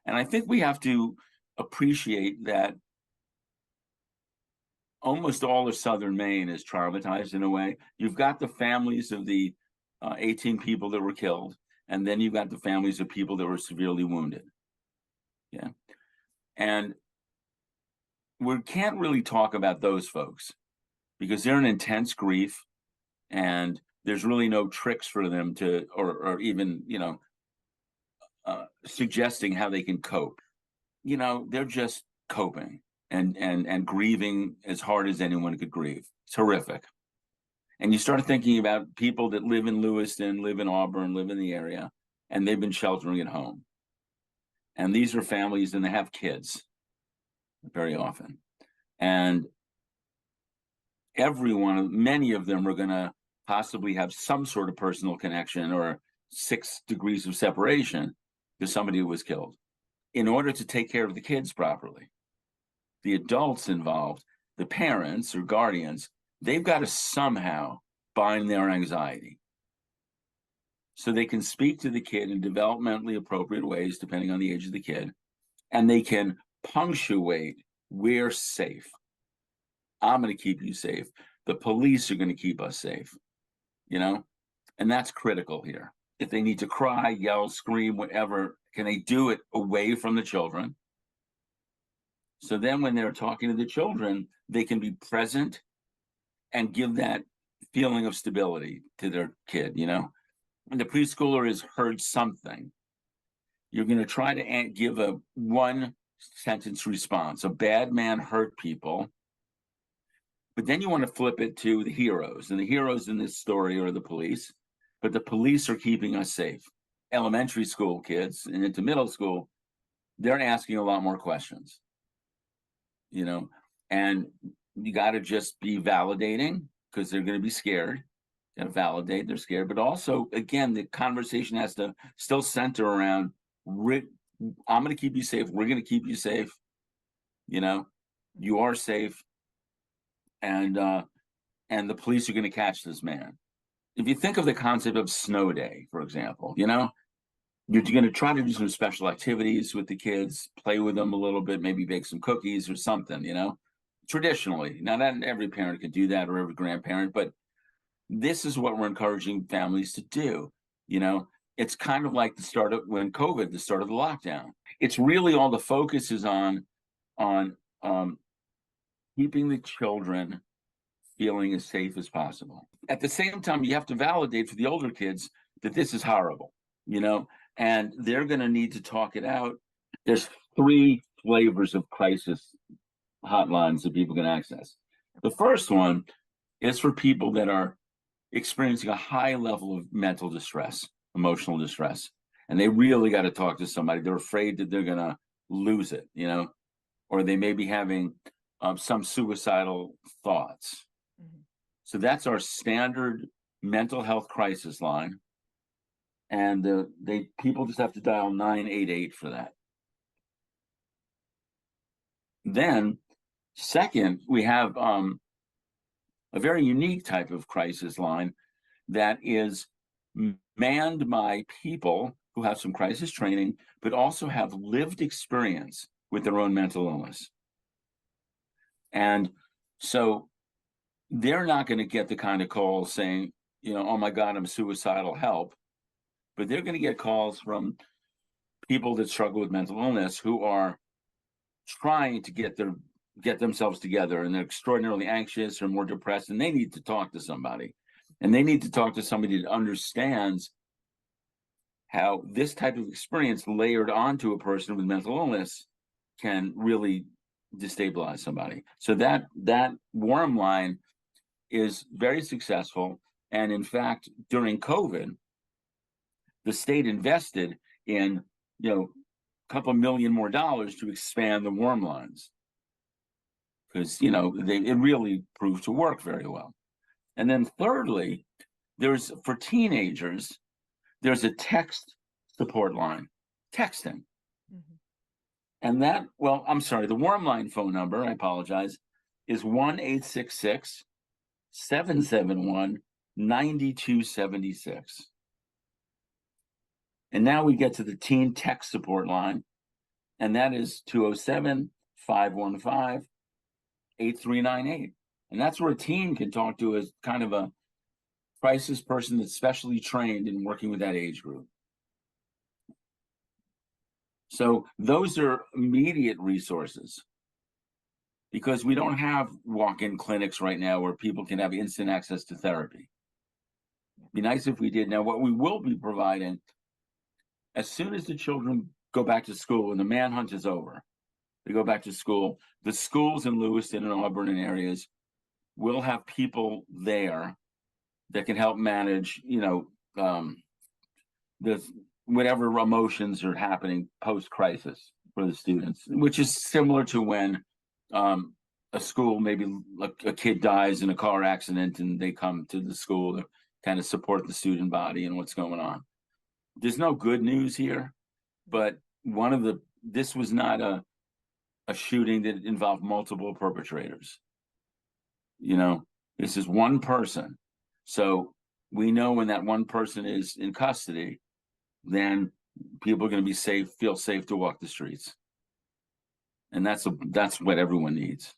And I think we have to appreciate that almost all of southern Maine is traumatized in a way. You've got the families of the 18 people that were killed, and then you've got the families of people that were severely wounded. Yeah. And we can't really talk about those folks because they're in intense grief, and there's really no tricks for them to, or even, suggesting how they can cope. They're just coping and grieving as hard as anyone could grieve. It's horrific. And you start thinking about people that live in Lewiston, live in Auburn, live in the area, and they've been sheltering at home. And these are families, and they have kids very often. And many of them are going to possibly have some sort of personal connection or 6 degrees of separation to somebody who was killed. In order to take care of the kids properly, the adults involved, the parents or guardians, they've got to somehow bind their anxiety so they can speak to the kid in developmentally appropriate ways, depending on the age of the kid, and they can punctuate, we're safe. I'm going to keep you safe. The police are going to keep us safe, and that's critical here. If they need to cry, yell, scream, whatever, can they do it away from the children? So then when they're talking to the children, they can be present and give that feeling of stability to their kid, When the preschooler has heard something, you're going to try to give a one-sentence response. A bad man hurt people. But then you want to flip it to the heroes. And the heroes in this story are the police. But the police are keeping us safe. Elementary school kids and into middle school, they're asking a lot more questions. And you got to just be validating because they're going to be scared. And validate, they're scared. But also, again, the conversation has to still center around, I'm going to keep you safe. We're going to keep you safe. You are safe. And the police are going to catch this man. If you think of the concept of snow day, for example, you're going to try to do some special activities with the kids, play with them a little bit, maybe bake some cookies or something, traditionally. Now, not every parent could do that or every grandparent, but this is what we're encouraging families to do. It's kind of like the start of the start of the lockdown. It's really all the focus is on keeping the children feeling as safe as possible. At the same time, you have to validate for the older kids that this is horrible, and they're going to need to talk it out. There's 3 flavors of crisis hotlines that people can access. The first one is for people that are experiencing a high level of mental distress, emotional distress, and they really got to talk to somebody. They're afraid that they're going to lose it, or they may be having some suicidal thoughts. Mm-hmm. So that's our standard mental health crisis line. And people just have to dial 988 for that. Then, second, we have a very unique type of crisis line that is manned by people who have some crisis training, but also have lived experience with their own mental illness. And so they're not going to get the kind of calls saying, oh my God, I'm suicidal, help. But they're going to get calls from people that struggle with mental illness who are trying to get themselves together, and they're extraordinarily anxious or more depressed, and they need to talk to somebody. And they need to talk to somebody that understands how this type of experience layered onto a person with mental illness can really destabilize somebody. So that warm line is very successful. And in fact, during COVID, the state invested in, a couple million more dollars to expand the warm lines because, it really proved to work very well. And then thirdly, for teenagers, there's a text support line, texting. Mm-hmm. And the warm line phone number, I apologize, is 1-866-771-9276. And now we get to the teen text support line, and that is 207-515-8398. And that's where a teen can talk to as kind of a crisis person that's specially trained in working with that age group. So those are immediate resources, because we don't have walk-in clinics right now where people can have instant access to therapy. It'd be nice if we did. Now, what we will be providing, as soon as the children go back to school and the manhunt is over, they go back to school, the schools in Lewiston and Auburn and areas will have people there that can help manage, the whatever emotions are happening post-crisis for the students, which is similar to when a school, maybe a kid dies in a car accident and they come to the school to kind of support the student body and what's going on. There's no good news here, but this was not a shooting that involved multiple perpetrators. This is one person. So we know when that one person is in custody, then people are going to be feel safe to walk the streets. And that's what everyone needs.